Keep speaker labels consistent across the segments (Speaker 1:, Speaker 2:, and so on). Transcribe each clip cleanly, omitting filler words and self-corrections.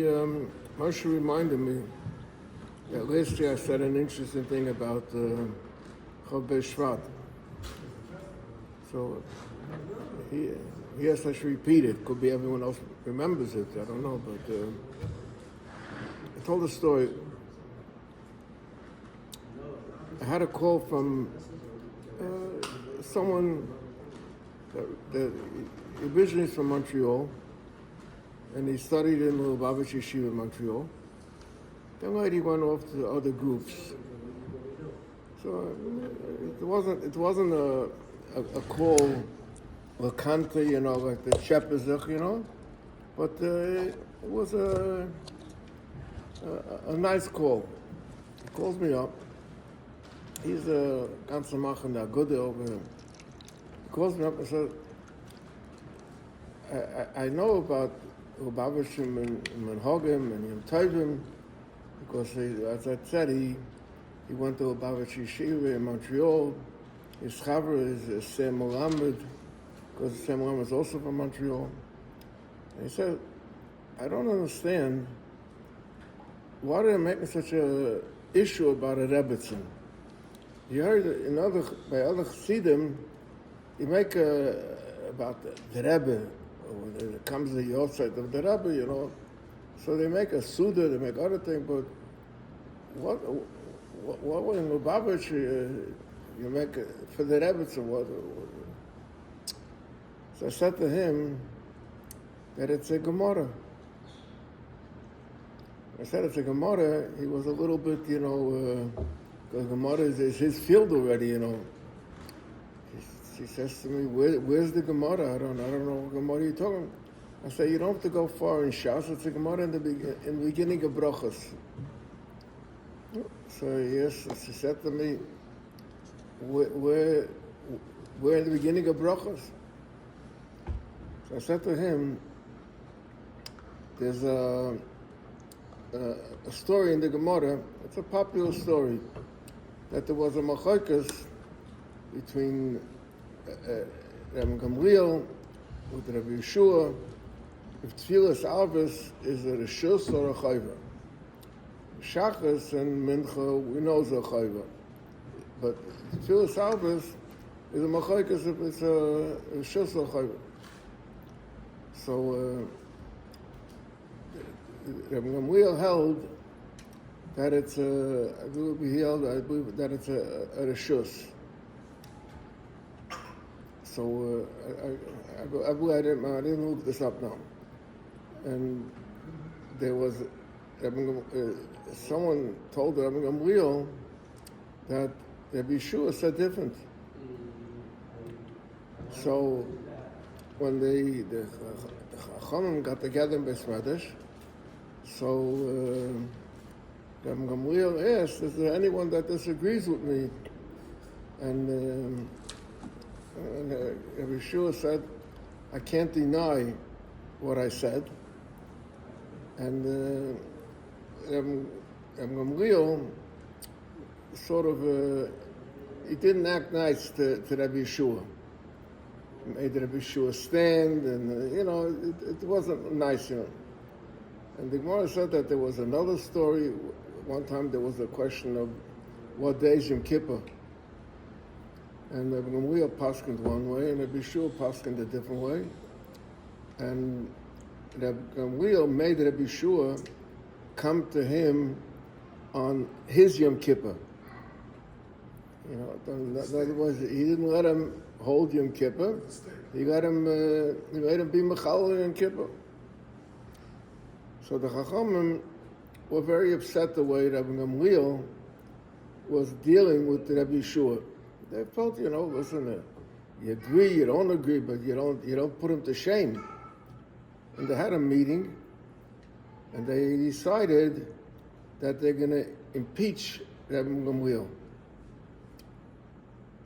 Speaker 1: Moshe reminded me that last year I said an interesting thing about Chav Shvat. So he has to repeat it. Could be everyone else remembers it. I don't know, but I told a story. I had a call from someone that originally is from Montreal, and he studied in the Lubavitch Yeshiva in Montreal. Then later he went off to other groups. So it wasn't a call, Lakanta, like the Shepazich, but it was a nice call. He calls me up. He's a ganzer Machen der Gude over him. He calls me up and says, I know about Lubavitchim and Menhogim and Yom Tovim, because as I said, he went to Lubavitch Yeshiva in Montreal. His chaver is Sam Melamed, because Sam Melamed is also from Montreal. And he said, I don't understand, why are they making such a issue about a Rebbetzin? You heard by other Chassidim, you make about the Rebbe, when it comes to the hiarzayt of the Rebbe, so they make a Suda, they make other things, but what in Lubavitch you make for the Rebbe? So I said to him that it's a Gemara. I said it's a Gemara. He was a little bit, because Gemara is his field already, He says to me, where's the Gemara? I don't know what Gemara you're talking about. I say, you don't have to go far in Shas. It's a Gemara in the beginning of Brachos. So yes, she said to me, where in the beginning of Brachos? So I said to him, there's a story in the Gemara. It's a popular story that there was a machlokes between Rabbi Gamliel with Rabbi Yeshua, if Tfilas Alvis is a Rishus or a Chayva. Shachas and Mincha, we know is a Chayva. But Tfilas Alvis is a machlokes if it's a Rishus or a Chayva. So Rabbi Gamliel held that it's I believe that it's a Rishus. So I didn't look this up now. And there was someone told Rabbi Gamliel that Rabbi Yeshua said different. So when the Chachamim got together in Beis Medrash, so Rabbi Gamliel asked, is there anyone that disagrees with me? And Rabbi Yeshua said, I can't deny what I said. And Rabbi Gamliel sort of, he didn't act nice to Rabbi Yeshua. He made Rabbi Yeshua stand, and it wasn't nice, And the Gemara said that there was another story. One time there was a question of what day is Yom Kippur. And Rabbi Gamliel paskined one way, and Rabbi Yeshua paskined a different way. And Rabbi Gamliel made Rabbi Yeshua come to him on his Yom Kippur. In other words, he didn't let him hold Yom Kippur. He made him be Mechal Yom Kippur. So the Chachamim were very upset the way Rabbi Gamliel was dealing with Rabbi Yeshua. They felt, listen, you agree, you don't agree, but you don't put him to shame. And they had a meeting, and they decided that they're going to impeach Rabbi Gamliel.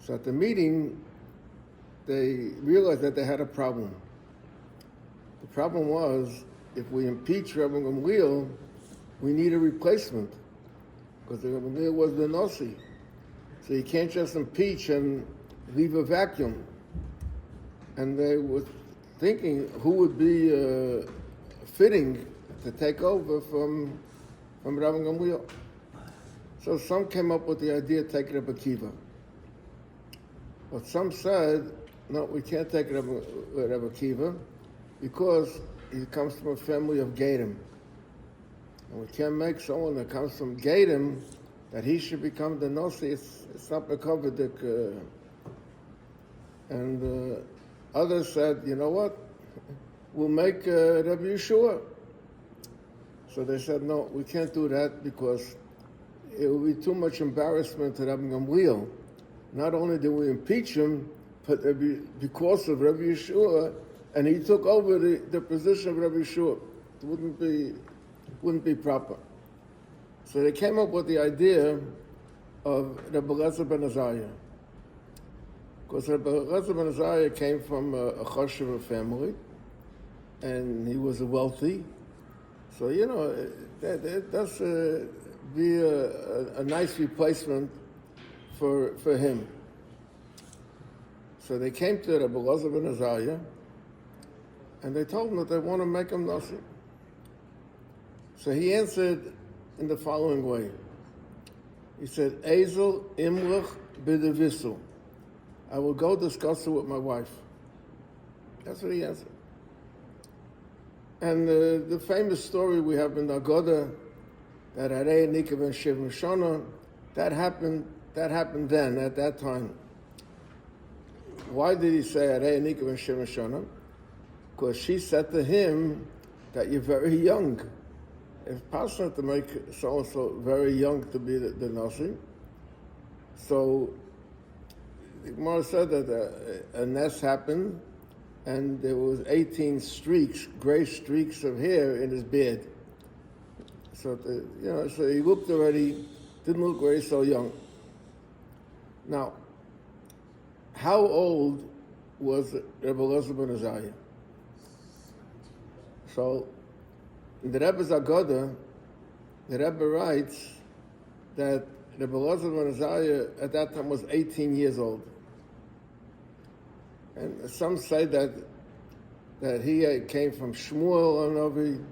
Speaker 1: So at the meeting, they realized that they had a problem. The problem was, if we impeach Rabbi Gamliel, we need a replacement, because Rabbi Gamliel was the Nasi. So you can't just impeach and leave a vacuum. And they were thinking who would be fitting to take over from Rabbi Gamliel. So some came up with the idea of taking Rabbi Akiva. But some said, no, we can't take Rabbi Akiva because he comes from a family of Gadim. And we can't make someone that comes from Gadim that he should become the Nasi. It's not Bekovadik. And others said, you know what? We'll make Rabbi Yeshua. So they said, no, we can't do that because it will be too much embarrassment to Rabbi Gamliel. Not only did we impeach him, but because of Rabbi Yeshua, and he took over the position of Rabbi Yeshua. It wouldn't be proper. So they came up with the idea of Rabbi Eliezer ben Azariah. Because Rabbi Eliezer ben Azariah came from a Choshev family, and he was wealthy. So, you know, that's be a nice replacement for him. So they came to Rabbi Eliezer ben Azariah, and they told him that they want to make him Nasi. So he answered in the following way. He said, Ezel imlach b'devisu. I will go discuss it with my wife. That's what he answered. And the famous story we have in the Agoda, that Arei Nika ben Shivim Shana, that happened then, at that time. Why did he say Arei Nika ben Shivim Shana? Because she said to him that you're very young. It's possible to make so-and-so very young to be the Nasi. So the Gemara said that a nest happened, and there was 18 streaks, gray streaks of hair in his beard. So so he looked already, didn't look very so young. Now, how old was Rabbi Eliezer ben Azariah? So, in the Rebbe's Agoda, the Rebbe writes that Rabbi Eliezer ben Azariah at that time was 18 years old. And some say that he came from Shmuel Hanavi,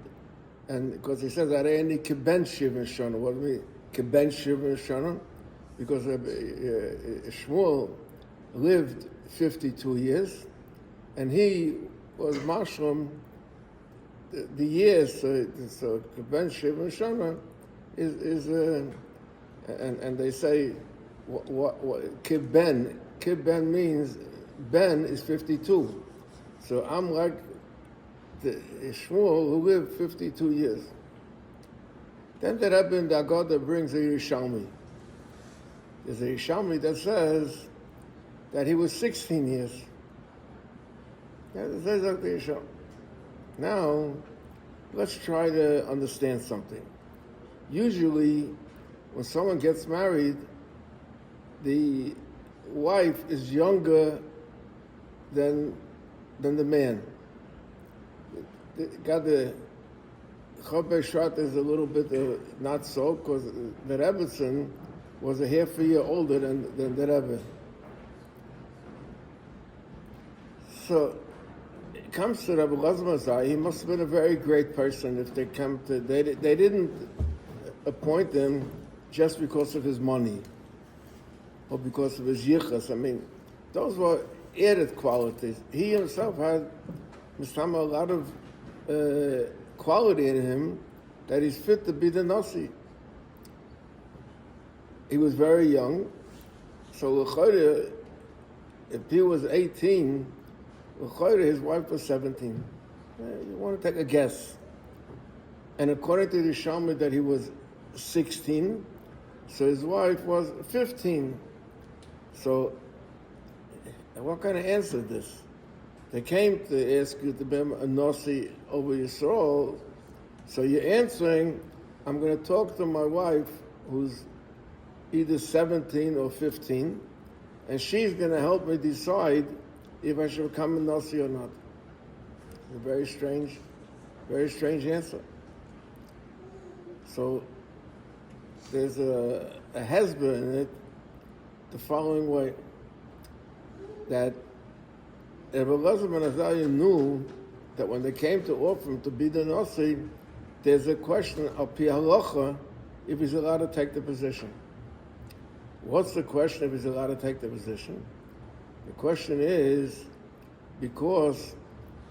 Speaker 1: and because he says that any keben shivin shana. What do you mean keben shivin shana? Because Shmuel lived 52 years, and he was mashram the years. So keben shivin shana is and they say what kibben means. Ben is 52. So I'm like the Shmuel who lived 52 years. Then the Rebbe in the Agoda brings a Yerushalmi. There's a Yerushalmi that says that he was 16 years. Yeah, it says like the Yerushalmi. Now, let's try to understand something. Usually, when someone gets married, the wife is younger than the man. Got the Chobei Shvat is a little bit not so, because the Rebbetzin was a half a year older than the Rebbe. So it comes to Rabbi Eliezer ben Azariah, he must have been a very great person if they come to, they didn't appoint him just because of his money or because of his yichus. I mean, those were added qualities. He himself had a lot of quality in him that he's fit to be the Nasi. He was very young, so if he was 18, his wife was 17. You want to take a guess. And according to the Yerushalmi that he was 16, so his wife was 15. So what kind of answer is this? They came to ask you to be a Nasi over Yisrael, so you're answering, I'm going to talk to my wife who's either 17 or 15, and she's going to help me decide if I should become a Nasi or not. It's a very strange answer. So there's a hesba in it the following way, that Rabbi Eliezer ben Azariah knew that when they came to offer him to be the Nasi, there's a question of pi halacha if he's allowed to take the position. What's the question if he's allowed to take the position? The question is because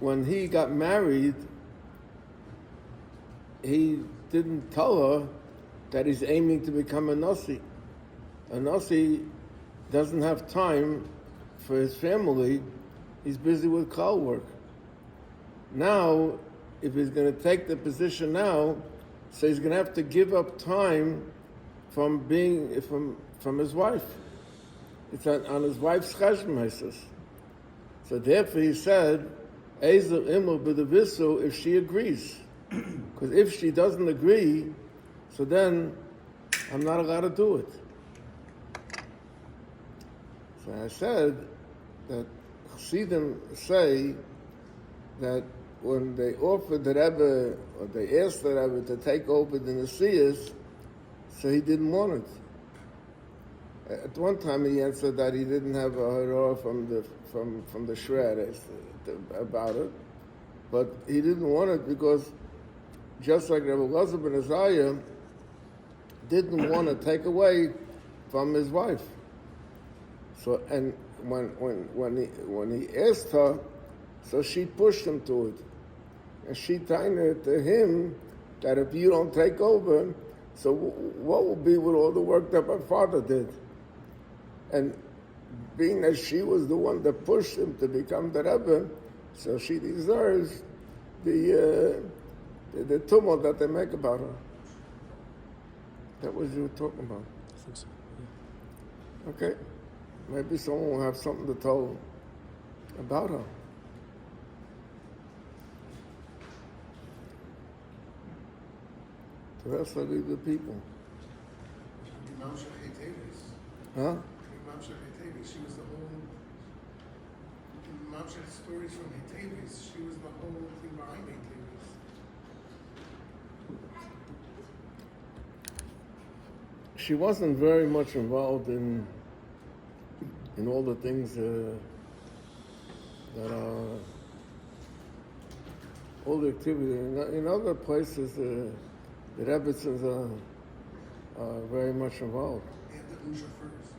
Speaker 1: when he got married, he didn't tell her that he's aiming to become a Nasi. A Nasi doesn't have time for his family. He's busy with klal work. Now, if he's going to take the position now, so he's going to have to give up time from his wife. It's on his wife's cheshbon. So therefore he said, Ezel imel b'devisu, if she agrees. Because if she doesn't agree, so then I'm not allowed to do it. So I said that Chassidim say that when they offered the Rebbe, or they asked the Rebbe to take over the Nesias, so he didn't want it. At one time he answered that he didn't have a horor from the shred about it, but he didn't want it because just like Rebbe Elazar ben Azariah didn't want to take away from his wife. So and when he asked her, so she pushed him to it, and she told to him that if you don't take over, so what will be with all the work that my father did? And being that she was the one that pushed him to become the Rebbe, so she deserves the tumult that they make about her. That was you were talking about.
Speaker 2: I think so. Yeah.
Speaker 1: Okay. Maybe someone will have something to tell about her. The rest of the people. Huh?
Speaker 3: She was the whole Mamsha's stories from Hetavis. She was the whole thing behind Hetavis.
Speaker 1: She wasn't very much involved in all the things that are all the activity. In other places, the Rebbitzins are very much involved.
Speaker 3: They had the Usha first.